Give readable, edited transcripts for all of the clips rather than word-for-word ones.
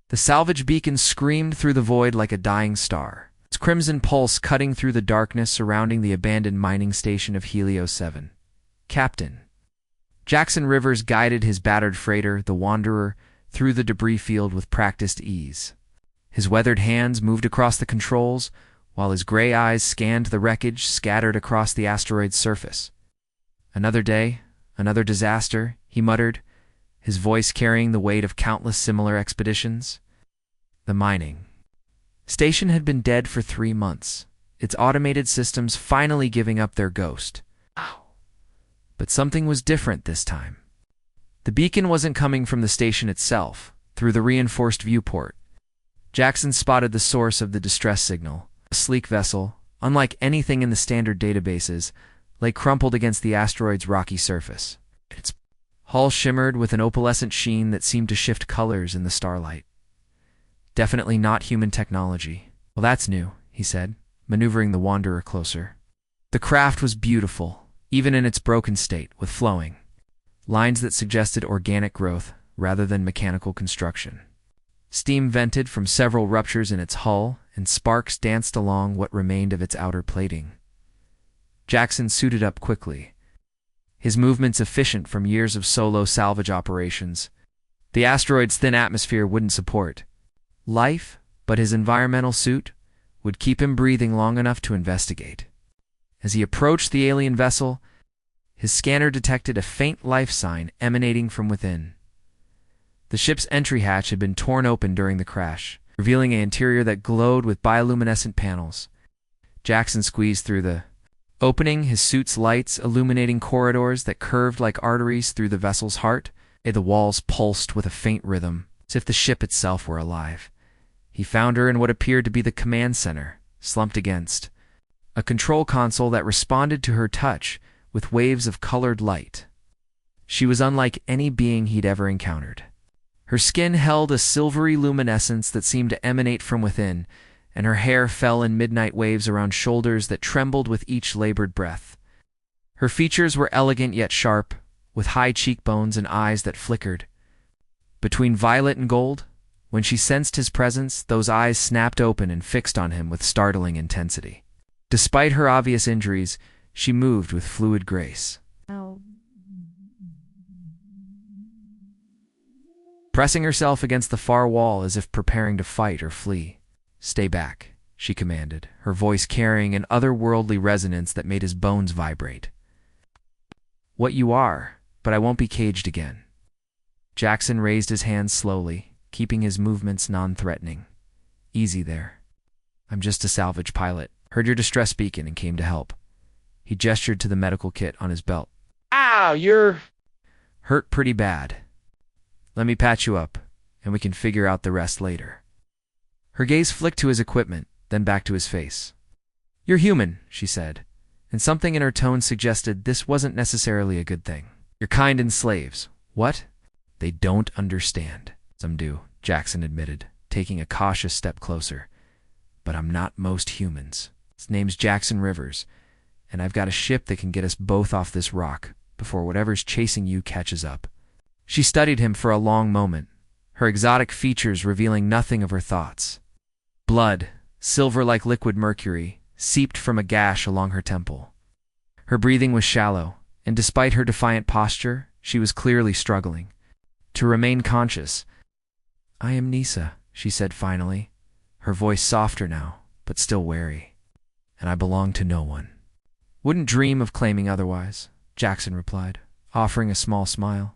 The salvage beacon screamed through the void like a dying star, its crimson pulse cutting through the darkness surrounding the abandoned mining station of Helio 7. Captain. Jackson Rivers guided his battered freighter, the Wanderer, through the debris field with practiced ease. His weathered hands moved across the controls, while his gray eyes scanned the wreckage scattered across the asteroid's surface. Another day, another disaster, he muttered, his voice carrying the weight of countless similar expeditions. The mining station had been dead for 3 months, its automated systems finally giving up their ghost. But something was different this time. The beacon wasn't coming from the station itself, through the reinforced viewport. Jackson spotted the source of the distress signal. A sleek vessel, unlike anything in the standard databases, lay crumpled against the asteroid's rocky surface. Its hull shimmered with an opalescent sheen that seemed to shift colors in the starlight. Definitely not human technology. Well, that's new, he said, maneuvering the Wanderer closer. The craft was beautiful, even in its broken state, with flowing lines that suggested organic growth rather than mechanical construction. Steam vented from several ruptures in its hull, and sparks danced along what remained of its outer plating. Jackson suited up quickly, his movements efficient from years of solo salvage operations. The asteroid's thin atmosphere wouldn't support life, but his environmental suit would keep him breathing long enough to investigate. As he approached the alien vessel, his scanner detected a faint life sign emanating from within. The ship's entry hatch had been torn open during the crash, revealing an interior that glowed with bioluminescent panels. Jackson squeezed through the opening, his suit's lights illuminating corridors that curved like arteries through the vessel's heart. The walls pulsed with a faint rhythm, as if the ship itself were alive. He found her in what appeared to be the command center, slumped against a control console that responded to her touch with waves of colored light. She was unlike any being he'd ever encountered. Her skin held a silvery luminescence that seemed to emanate from within, and her hair fell in midnight waves around shoulders that trembled with each labored breath. Her features were elegant yet sharp, with high cheekbones and eyes that flickered between violet and gold. When she sensed his presence, those eyes snapped open and fixed on him with startling intensity. Despite her obvious injuries, she moved with fluid grace, pressing herself against the far wall as if preparing to fight or flee. "Stay back," she commanded, her voice carrying an otherworldly resonance that made his bones vibrate. "What you are, but I won't be caged again." Jackson raised his hands slowly, keeping his movements non-threatening. "Easy there. I'm just a salvage pilot. Heard your distress beacon and came to help." He gestured to the medical kit on his belt. "Ow, you're "Hurt pretty bad. Let me patch you up, and we can figure out the rest later." Her gaze flicked to his equipment, then back to his face. "You're human," she said, and something in her tone suggested this wasn't necessarily a good thing. "You're kind and slaves. What?" "They don't understand." "Some do," Jackson admitted, taking a cautious step closer. "But I'm not most humans. His name's Jackson Rivers, and I've got a ship that can get us both off this rock before whatever's chasing you catches up." She studied him for a long moment, her exotic features revealing nothing of her thoughts. Blood, silver like liquid mercury, seeped from a gash along her temple. Her breathing was shallow, and despite her defiant posture, she was clearly struggling to remain conscious. "I am Nisa," she said finally, her voice softer now, but still wary. "And I belong to no one." "Wouldn't dream of claiming otherwise," Jackson replied, offering a small smile.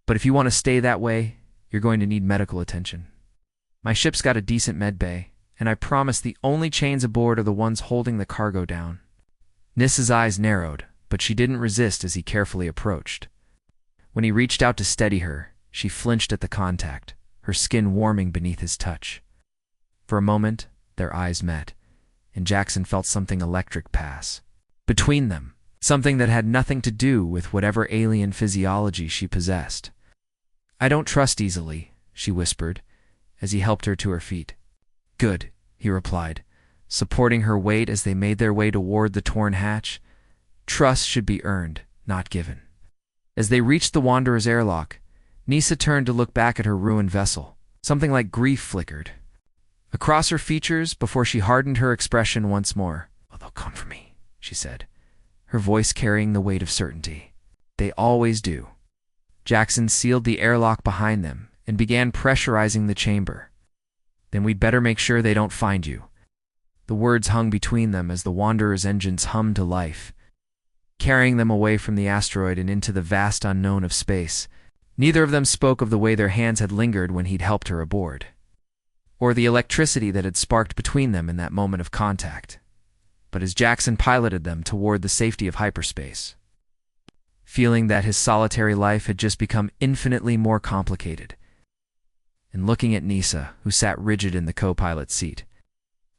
"But if you want to stay that way, you're going to need medical attention. My ship's got a decent med bay, and I promise the only chains aboard are the ones holding the cargo down." Nissa's eyes narrowed, but she didn't resist as he carefully approached. When he reached out to steady her, she flinched at the contact, her skin warming beneath his touch. For a moment, their eyes met, and Jackson felt something electric pass between them, something that had nothing to do with whatever alien physiology she possessed. "I don't trust easily," she whispered, as he helped her to her feet. "Good," he replied, supporting her weight as they made their way toward the torn hatch. "Trust should be earned, not given." As they reached the Wanderer's airlock, Nisa turned to look back at her ruined vessel, Something like grief flickered across her features before she hardened her expression once more. "Oh, they'll come for me," she said, her voice carrying the weight of certainty. "They always do." Jackson sealed the airlock behind them and began pressurizing the chamber. "Then we'd better make sure they don't find you." The words hung between them as the Wanderer's engines hummed to life, carrying them away from the asteroid and into the vast unknown of space. Neither of them spoke of the way their hands had lingered when he'd helped her aboard, or the electricity that had sparked between them in that moment of contact. But as Jackson piloted them toward the safety of hyperspace, feeling that his solitary life had just become infinitely more complicated, and looking at Nisa, who sat rigid in the co-pilot seat,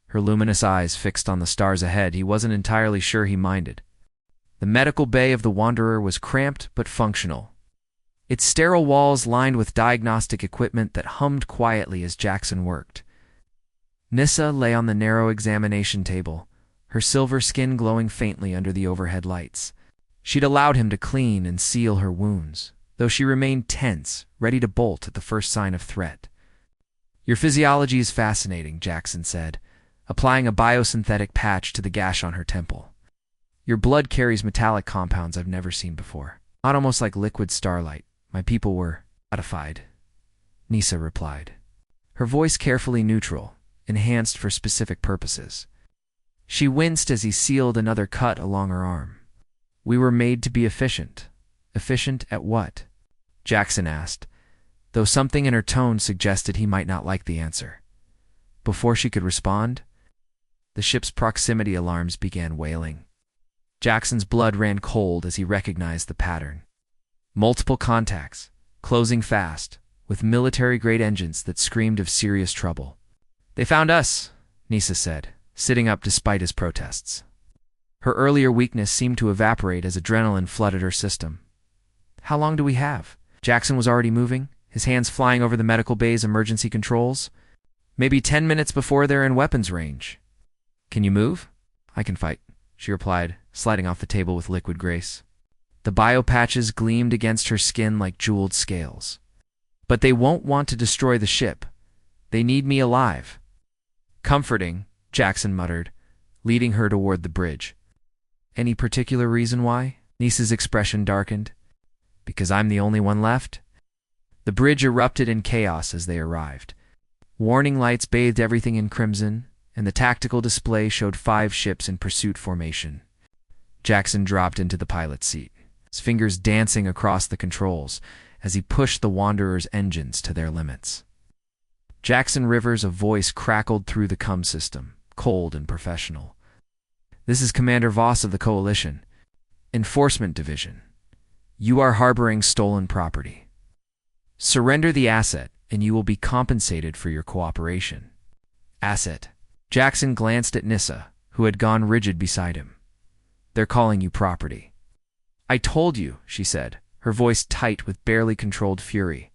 her luminous eyes fixed on the stars ahead, he wasn't entirely sure he minded. The medical bay of the Wanderer was cramped but functional, its sterile walls lined with diagnostic equipment that hummed quietly as Jackson worked. Nissa lay on the narrow examination table, her silver skin glowing faintly under the overhead lights. She'd allowed him to clean and seal her wounds, though she remained tense, ready to bolt at the first sign of threat. "Your physiology is fascinating," Jackson said, applying a biosynthetic patch to the gash on her temple. "Your blood carries metallic compounds I've never seen before, not almost like liquid starlight. My people were modified," Nisa replied, her voice carefully neutral, enhanced for specific purposes. She winced as he sealed another cut along her arm. "We were made to be efficient." "Efficient at what?" Jackson asked, though something in her tone suggested he might not like the answer. Before she could respond, the ship's proximity alarms began wailing. Jackson's blood ran cold as he recognized the pattern. Multiple contacts, closing fast, with military-grade engines that screamed of serious trouble. "They found us," Nisa said, sitting up despite his protests. Her earlier weakness seemed to evaporate as adrenaline flooded her system. "How long do we have?" Jackson was already moving, his hands flying over the medical bay's emergency controls. "Maybe 10 minutes before they're in weapons range." "Can you move?" "I can fight," she replied, sliding off the table with liquid grace. The bio-patches gleamed against her skin like jeweled scales. "But they won't want to destroy the ship. They need me alive." "Comforting," Jackson muttered, leading her toward the bridge. "Any particular reason why?" Nisa's expression darkened. "Because I'm the only one left?" The bridge erupted in chaos as they arrived. Warning lights bathed everything in crimson, and the tactical display showed 5 ships in pursuit formation. Jackson dropped into the pilot's seat, his fingers dancing across the controls as he pushed the Wanderer's engines to their limits. Jackson Rivers' voice crackled through the comm system, cold and professional. "This is Commander Voss of the Coalition, Enforcement Division. You are harboring stolen property. Surrender the asset, and you will be compensated for your cooperation." "Asset." Jackson glanced at Nissa, who had gone rigid beside him. "They're calling you property." "I told you," she said, her voice tight with barely controlled fury.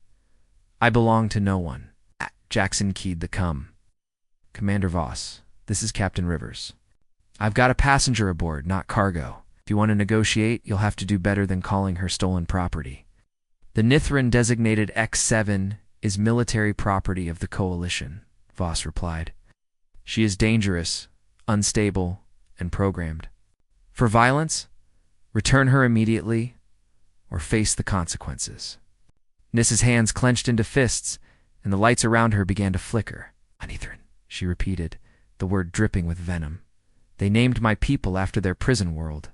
"I belong to no one." Jackson keyed the comm. "Commander Voss, this is Captain Rivers. I've got a passenger aboard, not cargo. If you want to negotiate, you'll have to do better than calling her stolen property." "The Nithran designated X7 is military property of the Coalition," Voss replied. "She is dangerous, unstable, and programmed. For violence, return her immediately or face the consequences." Nissa's hands clenched into fists, and the lights around her began to flicker. "Nithran," she repeated, the word dripping with venom. "They named my people after their prison world."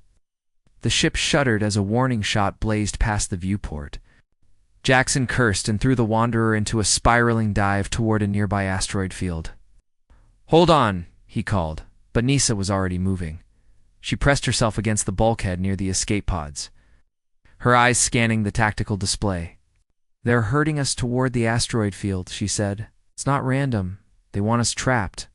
The ship shuddered as a warning shot blazed past the viewport. Jackson cursed and threw the Wanderer into a spiraling dive toward a nearby asteroid field. "Hold on," he called, but Nisa was already moving. She pressed herself against the bulkhead near the escape pods, her eyes scanning the tactical display. "They're herding us toward the asteroid field," she said. "It's not random. They want us trapped."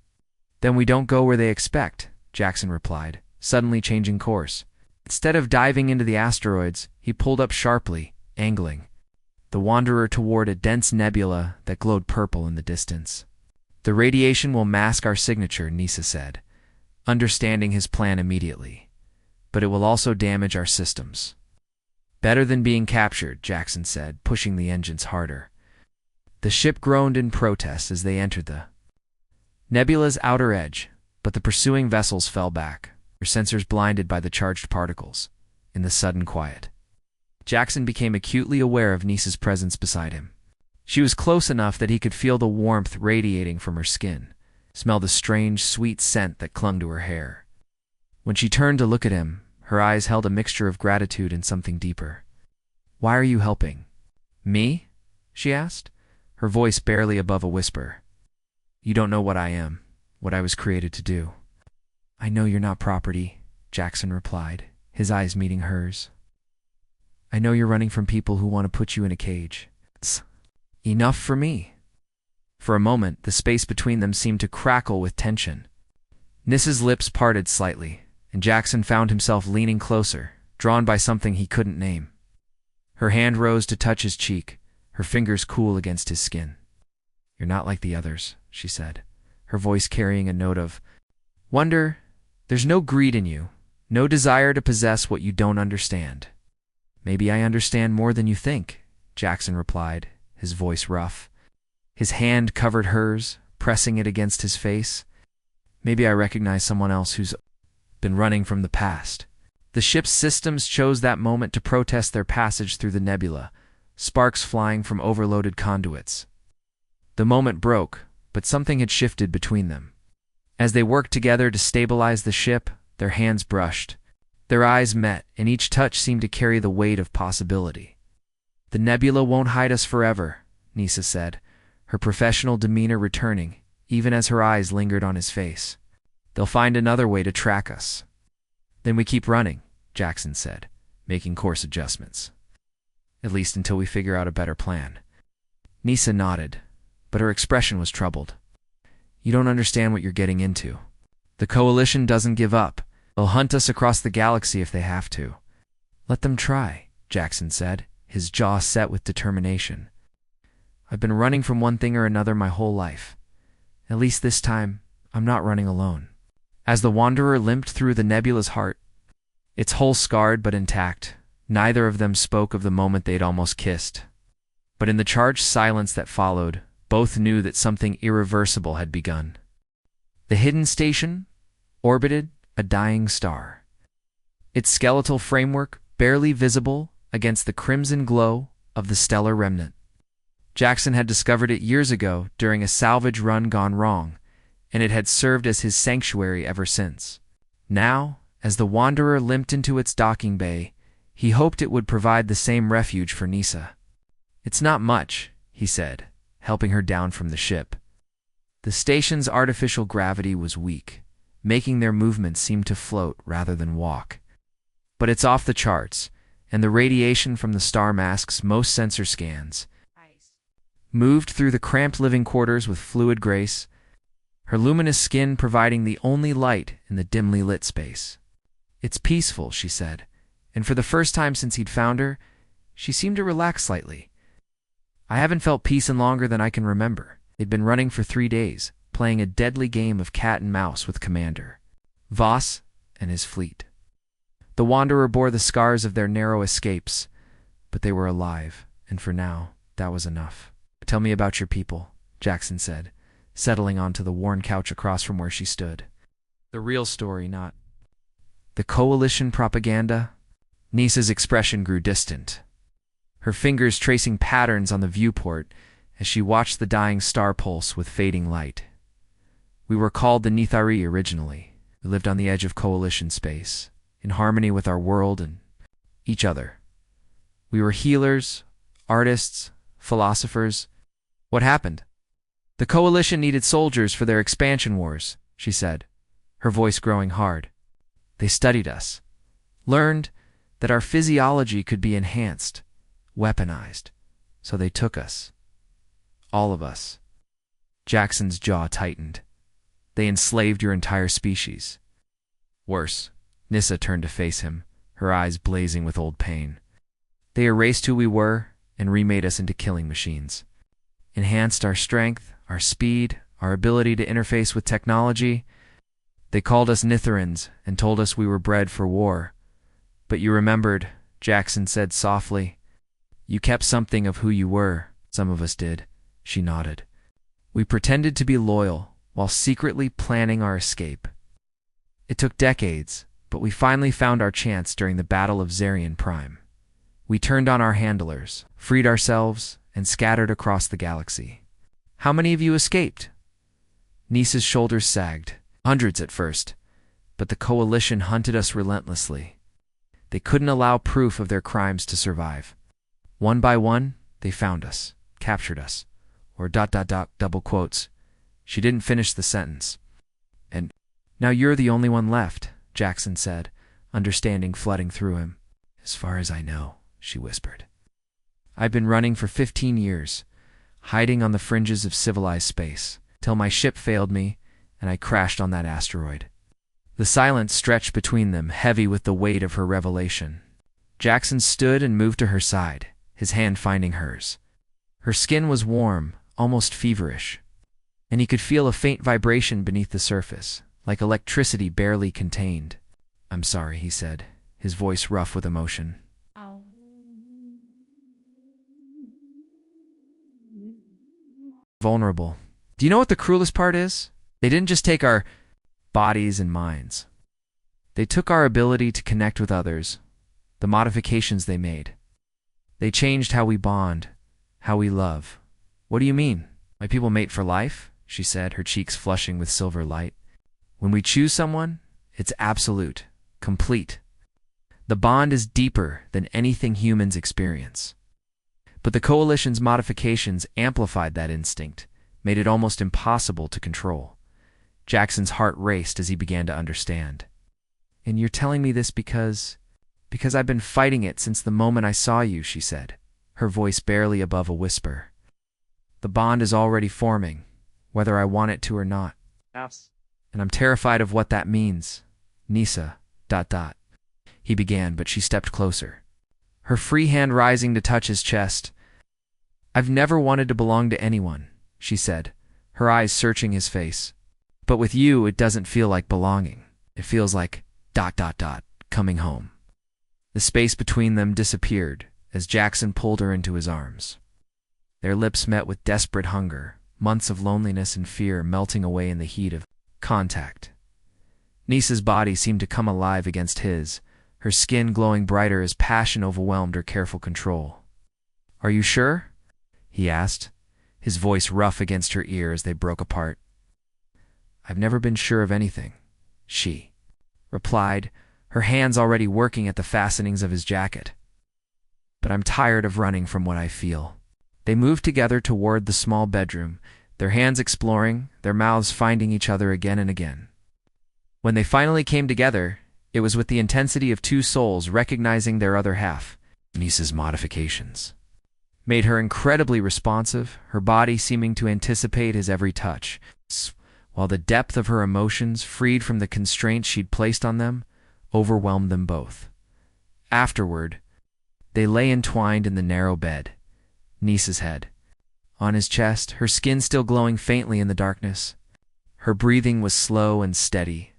"Then we don't go where they expect," Jackson replied, suddenly changing course. Instead of diving into the asteroids, he pulled up sharply, angling the Wanderer toward a dense nebula that glowed purple in the distance. "The radiation will mask our signature," Nisa said, understanding his plan immediately. "But it will also damage our systems." "Better than being captured," Jackson said, pushing the engines harder. The ship groaned in protest as they entered the nebula's outer edge, but the pursuing vessels fell back, their sensors blinded by the charged particles. In the sudden quiet, Jackson became acutely aware of Nisa's presence beside him. She was close enough that he could feel the warmth radiating from her skin, smell the strange, sweet scent that clung to her hair. When she turned to look at him, her eyes held a mixture of gratitude and something deeper. "Why are you helping?" "Me?" she asked, her voice barely above a whisper. "You don't know what I am, what I was created to do." "I know you're not property," Jackson replied, his eyes meeting hers. "I know you're running from people who want to put you in a cage. It's enough for me." For a moment, the space between them seemed to crackle with tension. Nisa's lips parted slightly, and Jackson found himself leaning closer, drawn by something he couldn't name. Her hand rose to touch his cheek, her fingers cool against his skin. "You're not like the others," she said, her voice carrying a note of wonder. "There's no greed in you, no desire to possess what you don't understand." "Maybe I understand more than you think," Jackson replied, his voice rough. His hand covered hers, pressing it against his face. "Maybe I recognize someone else who's been running from the past." The ship's systems chose that moment to protest their passage through the nebula, sparks flying from overloaded conduits. The moment broke, but something had shifted between them. As they worked together to stabilize the ship, their hands brushed. Their eyes met, and each touch seemed to carry the weight of possibility. "The nebula won't hide us forever," Nisa said, her professional demeanor returning, even as her eyes lingered on his face. "They'll find another way to track us." "Then we keep running," Jackson said, making course adjustments. "At least until we figure out a better plan." Nisa nodded, but her expression was troubled. "You don't understand what you're getting into. The Coalition doesn't give up. They'll hunt us across the galaxy if they have to." "Let them try," Jackson said, his jaw set with determination. "I've been running from one thing or another my whole life. At least this time, I'm not running alone." As the Wanderer limped through the nebula's heart, its hull scarred but intact, neither of them spoke of the moment they'd almost kissed. But in the charged silence that followed, both knew that something irreversible had begun. The hidden station orbited a dying star, its skeletal framework barely visible against the crimson glow of the stellar remnant. Jackson had discovered it years ago during a salvage run gone wrong, and it had served as his sanctuary ever since. Now, as the Wanderer limped into its docking bay, he hoped it would provide the same refuge for Nisa. "It's not much," he said, helping her down from the ship. The station's artificial gravity was weak, making their movements seem to float rather than walk. "But it's off the charts, and the radiation from the star masks most sensor scans." Moved through the cramped living quarters with fluid grace, her luminous skin providing the only light in the dimly lit space. "It's peaceful," she said, and for the first time since he'd found her, she seemed to relax slightly. "I haven't felt peace in longer than I can remember." They'd been running for 3 days, playing a deadly game of cat and mouse with Commander Voss and his fleet. The Wanderer bore the scars of their narrow escapes, but they were alive, and for now, that was enough. "Tell me about your people," Jackson said, settling onto the worn couch across from where she stood. "The real story, not the Coalition propaganda." Nisa's expression grew distant, her fingers tracing patterns on the viewport as she watched the dying star pulse with fading light. "We were called the defies originally. We lived on the edge of Coalition space, in harmony with our world and each other. We were healers, artists, philosophers." "What happened?" "The Coalition needed soldiers for their expansion wars," she said, her voice growing hard. "They studied us, learned that our physiology could be enhanced, weaponized, so they took us. All of us." Jackson's jaw tightened. "They enslaved your entire species." "Worse." Nisa turned to face him, her eyes blazing with old pain. "They erased who we were and remade us into killing machines. Enhanced our strength, our speed, our ability to interface with technology. They called us Nitherans and told us we were bred for war. But you remembered," Jackson said softly. "You kept something of who you were. Some of us did." She nodded. We pretended to be loyal while secretly planning our escape. It took decades, but we finally found our chance during the Battle of Zarian Prime. We turned on our handlers, freed ourselves, and scattered across the galaxy. How many of you escaped? Nisa's shoulders sagged. Hundreds at first, but the coalition hunted us relentlessly. They couldn't allow proof of their crimes to survive. One by one, they found us, captured us, or ... double quotes. She didn't finish the sentence. And now you're the only one left, Jackson said, understanding flooding through him. As far as I know, she whispered. I've been running for 15 years, hiding on the fringes of civilized space, till my ship failed me and I crashed on that asteroid. The silence stretched between them, heavy with the weight of her revelation. Jackson stood and moved to her side, his hand finding hers. Her skin was warm, almost feverish, and he could feel a faint vibration beneath the surface, like electricity barely contained. I'm sorry, he said, his voice rough with emotion. Ow. Vulnerable. Do you know what the cruelest part is? They didn't just take our bodies and minds. They took our ability to connect with others, the modifications they made. They changed how we bond, how we love. What do you mean? My people mate for life? She said, her cheeks flushing with silver light. When we choose someone, it's absolute, complete. The bond is deeper than anything humans experience. But the Coalition's modifications amplified that instinct, made it almost impossible to control. Jackson's heart raced as he began to understand. And you're telling me this because I've been fighting it since the moment I saw you, she said, her voice barely above a whisper. The bond is already forming, whether I want it to or not. Yes. And I'm terrified of what that means. Nisa, ... He began, but she stepped closer, her free hand rising to touch his chest. I've never wanted to belong to anyone, she said, her eyes searching his face. But with you, it doesn't feel like belonging. It feels like ... coming home. The space between them disappeared as Jackson pulled her into his arms. Their lips met with desperate hunger, months of loneliness and fear melting away in the heat of contact. Nisa's body seemed to come alive against his, her skin glowing brighter as passion overwhelmed her careful control. Are you sure? He asked, his voice rough against her ear as they broke apart. I've never been sure of anything, she replied, her hands already working at the fastenings of his jacket. But I'm tired of running from what I feel. They moved together toward the small bedroom, their hands exploring, their mouths finding each other again and again. When they finally came together, it was with the intensity of two souls recognizing their other half. Nisa's modifications made her incredibly responsive, her body seeming to anticipate his every touch, while the depth of her emotions, freed from the constraints she'd placed on them, overwhelmed them both. Afterward, they lay entwined in the narrow bed, Nisa's head on his chest, her skin still glowing faintly in the darkness. Her breathing was slow and steady,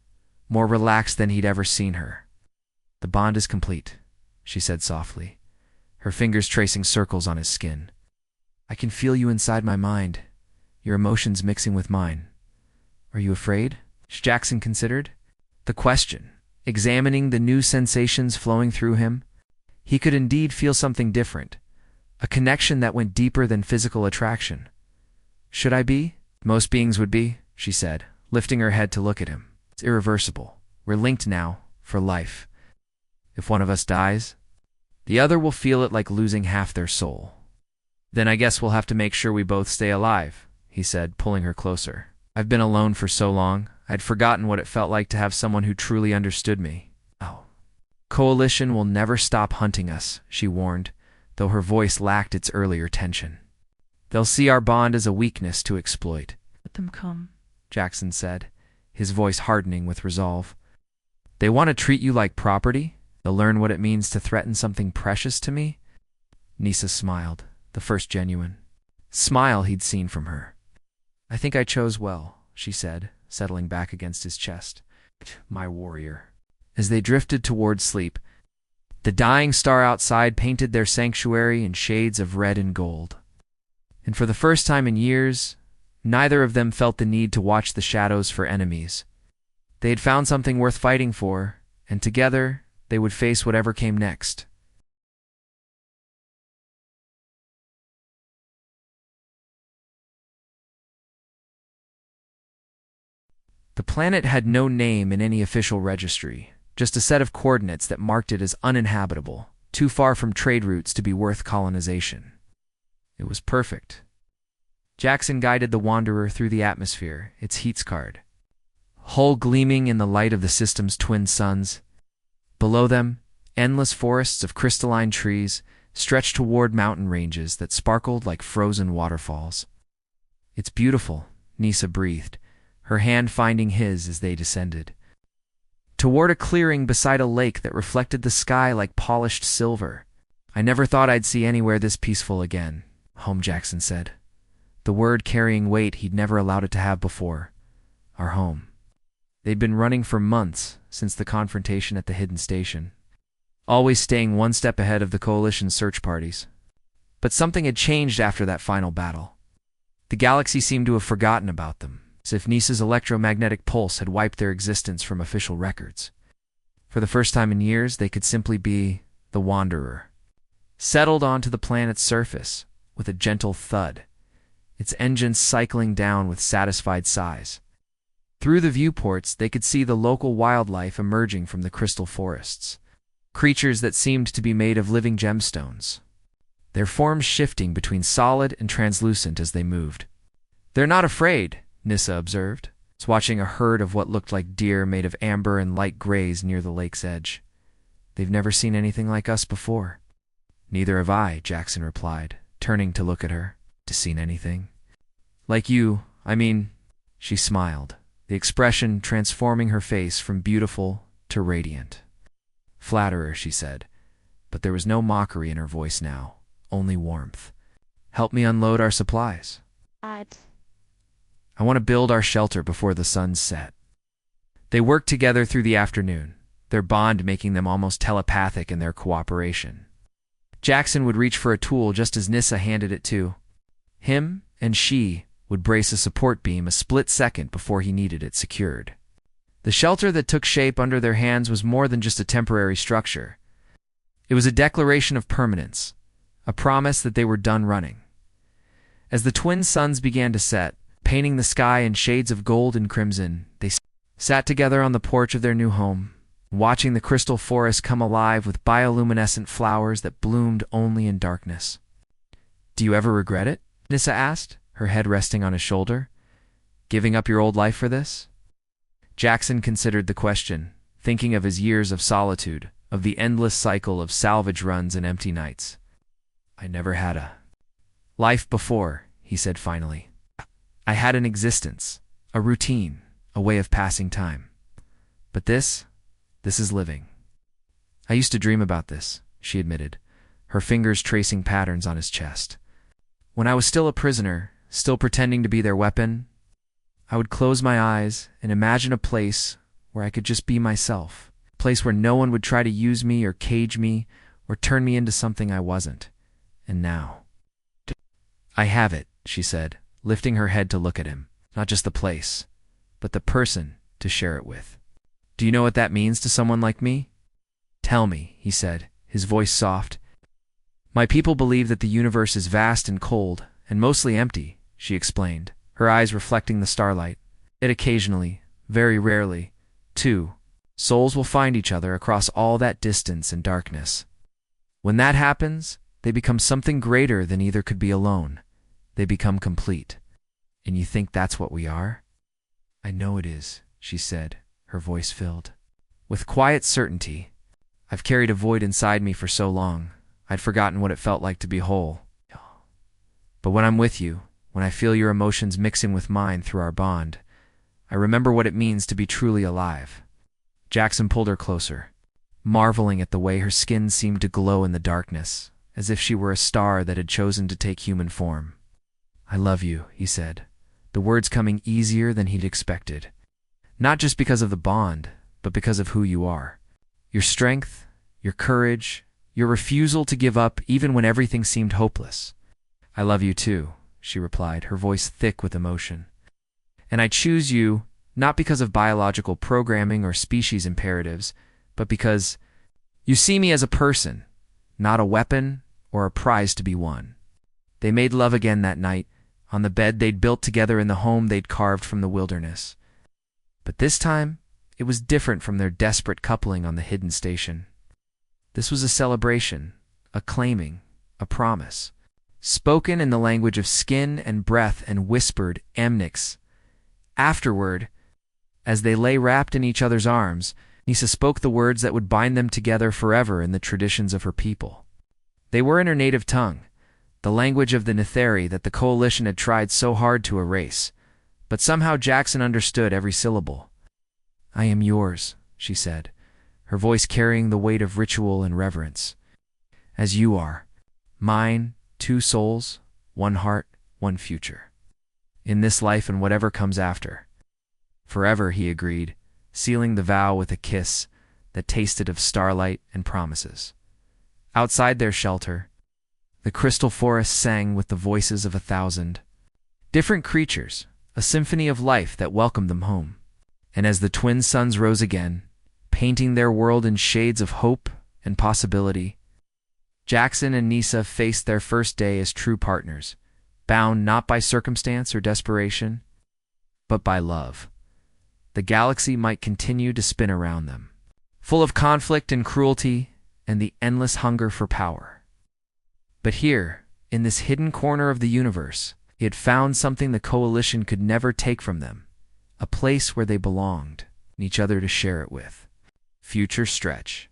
more relaxed than he'd ever seen her. The bond is complete, she said softly, her fingers tracing circles on his skin. I can feel you inside my mind, your emotions mixing with mine. Are you afraid? Jackson considered the question, examining the new sensations flowing through him. He could indeed feel something different, a connection that went deeper than physical attraction. Should I be? Most beings would be, she said, lifting her head to look at him. It's irreversible. We're linked now, for life. If one of us dies, the other will feel it like losing half their soul. Then I guess we'll have to make sure we both stay alive, he said, pulling her closer. I've been alone for so long, I'd forgotten what it felt like to have someone who truly understood me. Oh. Coalition will never stop hunting us, she warned, though her voice lacked its earlier tension. They'll see our bond as a weakness to exploit. Let them come, Jackson said, his voice hardening with resolve. They want to treat you like property? They'll learn what it means to threaten something precious to me? Nisa smiled, the first genuine smile he'd seen from her. I think I chose well, she said, settling back against his chest. My warrior. As they drifted toward sleep, the dying star outside painted their sanctuary in shades of red and gold. And for the first time in years, neither of them felt the need to watch the shadows for enemies. They had found something worth fighting for, and together they would face whatever came next. The planet had no name in any official registry, just a set of coordinates that marked it as uninhabitable, too far from trade routes to be worth colonization. It was perfect. Jackson guided the wanderer through the atmosphere, its heat scarred hull gleaming in the light of the system's twin suns. Below them, endless forests of crystalline trees stretched toward mountain ranges that sparkled like frozen waterfalls. "It's beautiful," Nisa breathed, her hand finding his as they descended. Toward a clearing beside a lake that reflected the sky like polished silver. "I never thought I'd see anywhere this peaceful again," Home Jackson said, the word carrying weight he'd never allowed it to have before. Our home. They'd been running for months since the confrontation at the hidden station, always staying one step ahead of the coalition's search parties. But something had changed after that final battle. The galaxy seemed to have forgotten about them, as if Nisa's electromagnetic pulse had wiped their existence from official records. For the first time in years, they could simply be the Wanderer, settled onto the planet's surface with a gentle thud, its engines cycling down with satisfied sighs. Through the viewports, they could see the local wildlife emerging from the crystal forests, creatures that seemed to be made of living gemstones, their forms shifting between solid and translucent as they moved. "They're not afraid," Nissa observed, watching a herd of what looked like deer made of amber and light grays near the lake's edge. "They've never seen anything like us before." "Neither have I," Jackson replied, turning to look at her. "To seen anything like you, I mean," she smiled, the expression transforming her face from beautiful to radiant. "Flatterer," she said, but there was no mockery in her voice now, only warmth. "Help me unload our supplies. I want to build our shelter before the sun set." They worked together through the afternoon, their bond making them almost telepathic in their cooperation. Jackson would reach for a tool just as Nissa handed it to him, and she would brace a support beam a split second before he needed it secured. The shelter that took shape under their hands was more than just a temporary structure. It was a declaration of permanence, a promise that they were done running. As the twin suns began to set, painting the sky in shades of gold and crimson, they sat together on the porch of their new home, watching the crystal forest come alive with bioluminescent flowers that bloomed only in darkness. "Do you ever regret it?" Nissa asked, her head resting on his shoulder. "Giving up your old life for this?" Jackson considered the question, thinking of his years of solitude, of the endless cycle of salvage runs and empty nights. "I never had a life before," he said finally. "I had an existence, a routine, a way of passing time. But this is living." "I used to dream about this," she admitted, her fingers tracing patterns on his chest. "When I was still a prisoner, still pretending to be their weapon, I would close my eyes and imagine a place where I could just be myself, a place where no one would try to use me or cage me or turn me into something I wasn't. And now I have it," she said, lifting her head to look at him. "Not just the place, but the person to share it with. Do you know what that means to someone like me?" "Tell me," he said, his voice soft. "My people believe that the universe is vast and cold, and mostly empty," she explained, her eyes reflecting the starlight. "Yet occasionally, very rarely, too, souls will find each other across all that distance and darkness. When that happens, they become something greater than either could be alone. They become complete. And you think that's what we are?" "I know it is," she said, her voice filled with quiet certainty. "I've carried a void inside me for so long, I'd forgotten what it felt like to be whole. But when I'm with you, when I feel your emotions mixing with mine through our bond, I remember what it means to be truly alive." Jackson pulled her closer, marveling at the way her skin seemed to glow in the darkness, as if she were a star that had chosen to take human form. "I love you," he said, the words coming easier than he'd expected. "Not just because of the bond, but because of who you are. Your strength, your courage, your refusal to give up even when everything seemed hopeless. I love you too," she replied, her voice thick with emotion. And I choose you not because of biological programming or species imperatives, but because you see me as a person, not a weapon or a prize to be won. They made love again that night, on the bed they'd built together in the home they'd carved from the wilderness. But this time, it was different from their desperate coupling on the hidden station. This was a celebration, a claiming, a promise, spoken in the language of skin and breath and whispered amnix. Afterward, as they lay wrapped in each other's arms, Nisa spoke the words that would bind them together forever in the traditions of her people. They were in her native tongue, the language of the Netheri that the Coalition had tried so hard to erase, but somehow Jackson understood every syllable. I am yours, she said, her voice carrying the weight of ritual and reverence. As you are, mine, 2 souls, 1 heart, 1 future. In this life and whatever comes after. Forever, he agreed, sealing the vow with a kiss that tasted of starlight and promises. Outside their shelter, the crystal forest sang with the voices of 1,000 different creatures, a symphony of life that welcomed them home. And as the twin suns rose again, painting their world in shades of hope and possibility, Jackson and Nisa faced their first day as true partners, bound not by circumstance or desperation, but by love. The galaxy might continue to spin around them, full of conflict and cruelty and the endless hunger for power. But here, in this hidden corner of the universe, he had found something the Coalition could never take from them, a place where they belonged, and each other to share it with. Future stretch.